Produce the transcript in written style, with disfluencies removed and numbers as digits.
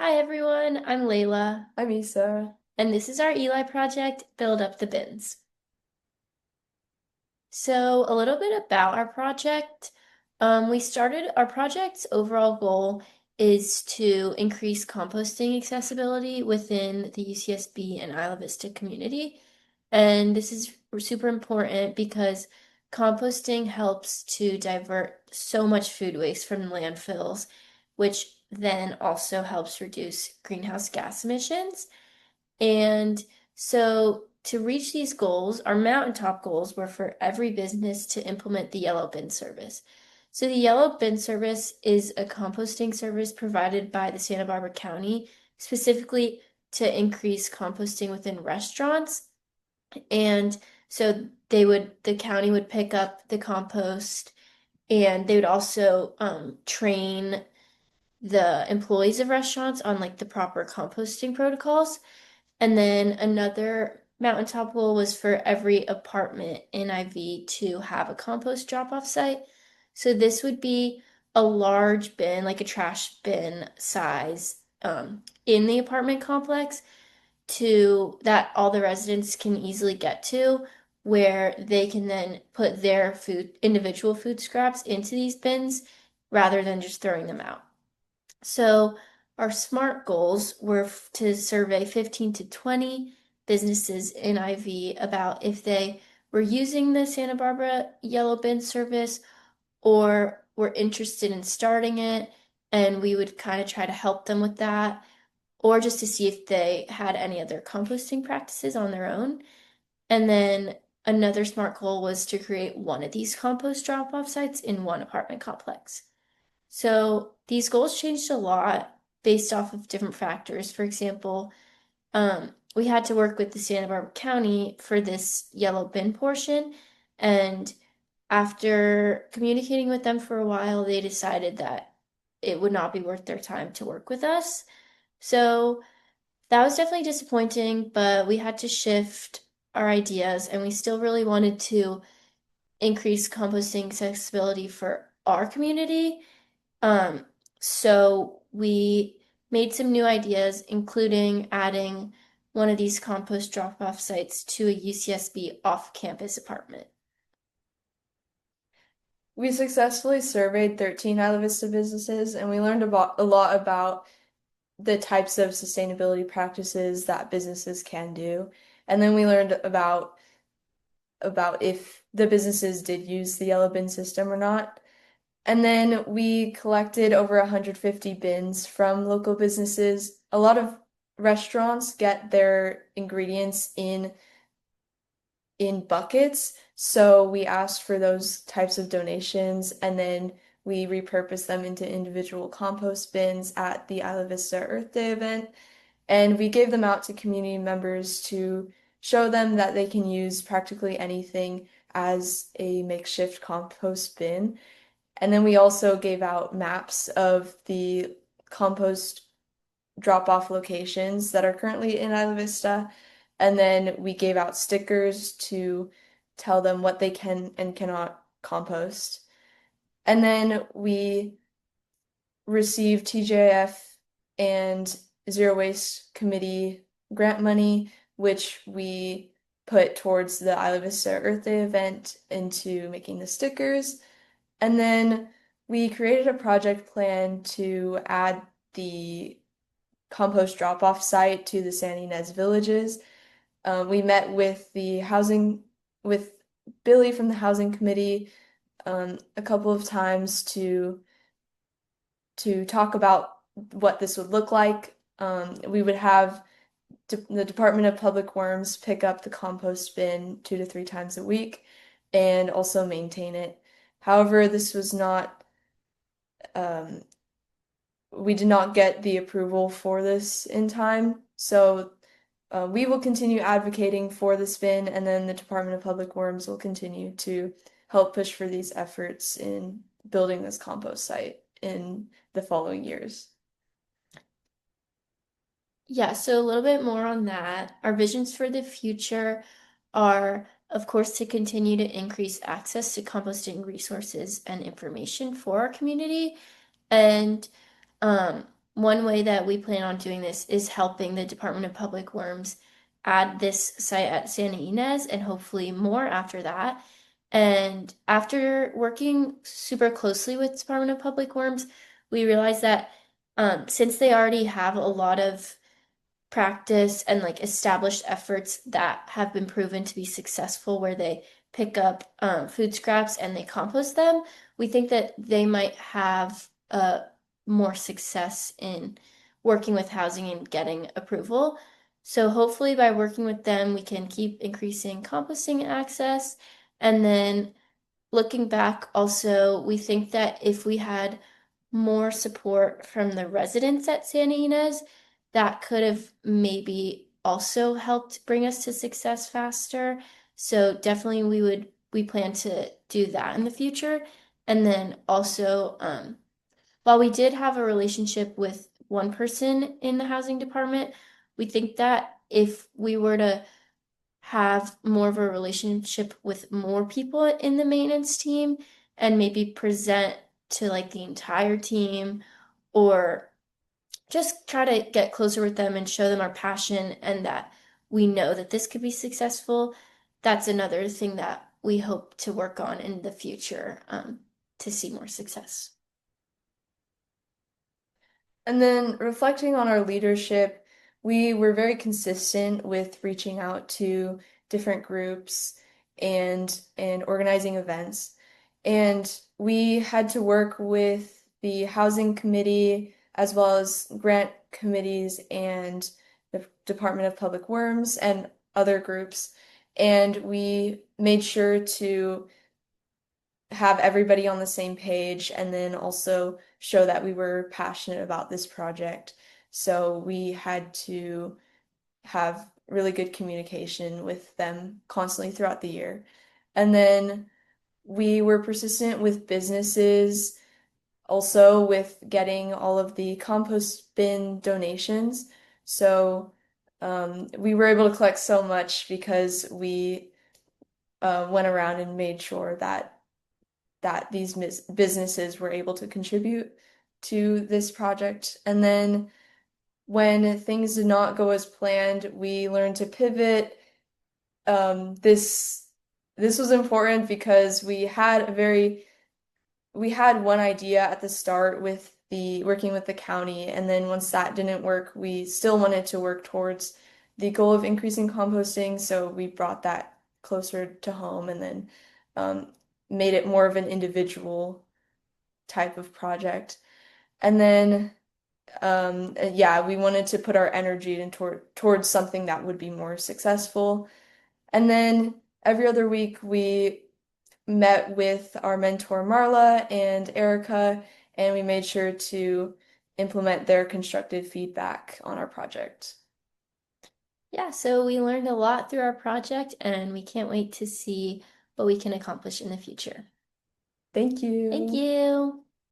Hi everyone, I'm Layla, I'm Issa. and this is our Eli project, Build Up the Bins. So, a little bit about our project. We started our project's overall goal is to increase composting accessibility within the UCSB and Isla Vista community. And this is super important because composting helps to divert so much food waste from landfills, which then also helps reduce greenhouse gas emissions. And so to reach these goals, our mountaintop goals were for every business to implement the yellow bin service. So the yellow bin service is a composting service provided by the Santa Barbara County, specifically to increase composting within restaurants. And so the county would pick up the compost and they would also train the employees of restaurants on like the proper composting protocols. And then another mountaintop goal was for every apartment in IV to have a compost drop-off site. So this would be a large bin, like a trash bin size, in the apartment complex to that all the residents can easily get to, where they can then put their individual food scraps into these bins rather than just throwing them out. So our SMART goals were to survey 15 to 20 businesses in IV about if they were using the Santa Barbara Yellow Bin service or were interested in starting it, and we would kind of try to help them with that, or just to see if they had any other composting practices on their own. And then another SMART goal was to create one of these compost drop-off sites in one apartment complex. So these goals changed a lot based off of different factors. For example, we had to work with the Santa Barbara County for this yellow bin portion. And after communicating with them for a while, they decided that it would not be worth their time to work with us. So that was definitely disappointing, but we had to shift our ideas and we still really wanted to increase composting accessibility for our community. Um, so we made some new ideas, including adding one of these compost drop-off sites to a UCSB off-campus apartment. We successfully surveyed 13 Isla Vista businesses and we learned about a lot about the types of sustainability practices that businesses can do. And then we learned about if the businesses did use the yellow bin system or not. And then we collected over 150 bins from local businesses. A lot of restaurants get their ingredients in buckets. So we asked for those types of donations and then we repurposed them into individual compost bins at the Isla Vista Earth Day event. And we gave them out to community members to show them that they can use practically anything as a makeshift compost bin. And then we also gave out maps of the compost drop-off locations that are currently in Isla Vista. And then we gave out stickers to tell them what they can and cannot compost. And then we received TJF and Zero Waste Committee grant money, which we put towards the Isla Vista Earth Day event into making the stickers. And then we created a project plan to add the compost drop-off site to the San Ynez villages. We met with Billy from the housing committee a couple of times to talk about what this would look like. We would have the Department of Public Works pick up the compost bin 2 to 3 times a week and also maintain it. However, this was not um, we did not get the approval for this in time. So we will continue advocating for the spin, and then the Department of Public Works will continue to help push for these efforts in building this compost site in the following years. Yeah, so a little bit more on that. Our visions for the future are, of course, to continue to increase access to composting resources and information for our community. And one way that we plan on doing this is helping the Department of Public Works add this site at Santa Ynez and hopefully more after that. And after working super closely with Department of Public Works, we realized that since they already have a lot of practice and like established efforts that have been proven to be successful where they pick up food scraps and they compost them, we think that they might have more success in working with housing and getting approval. So hopefully by working with them, we can keep increasing composting access. And then looking back, also, we think that if we had more support from the residents at Santa Ynez, that could have maybe also helped bring us to success faster. So definitely we plan to do that in the future. And then also, while we did have a relationship with one person in the housing department, we think that if we were to have more of a relationship with more people in the maintenance team and maybe present to like the entire team or just try to get closer with them and show them our passion and that we know that this could be successful. That's another thing that we hope to work on in the future to see more success. And then reflecting on our leadership, we were very consistent with reaching out to different groups and organizing events. And we had to work with the housing committee as well as grant committees and the Department of Public Works and other groups. And we made sure to have everybody on the same page and then also show that we were passionate about this project. So we had to have really good communication with them constantly throughout the year. And then we were persistent with businesses, also with getting all of the compost bin donations. So we were able to collect so much because we went around and made sure that these businesses were able to contribute to this project. And then when things did not go as planned, we learned to pivot. This was important because we had one idea at the start with the working with the county, and then once that didn't work, we still wanted to work towards the goal of increasing composting, so we brought that closer to home and then um, made it more of an individual type of project. And then yeah, we wanted to put our energy towards something that would be more successful. And then every other week we met with our mentor Marla and Erica, and we made sure to implement their constructive feedback on our project. Yeah, so we learned a lot through our project and we can't wait to see what we can accomplish in the future. Thank Thank you. you.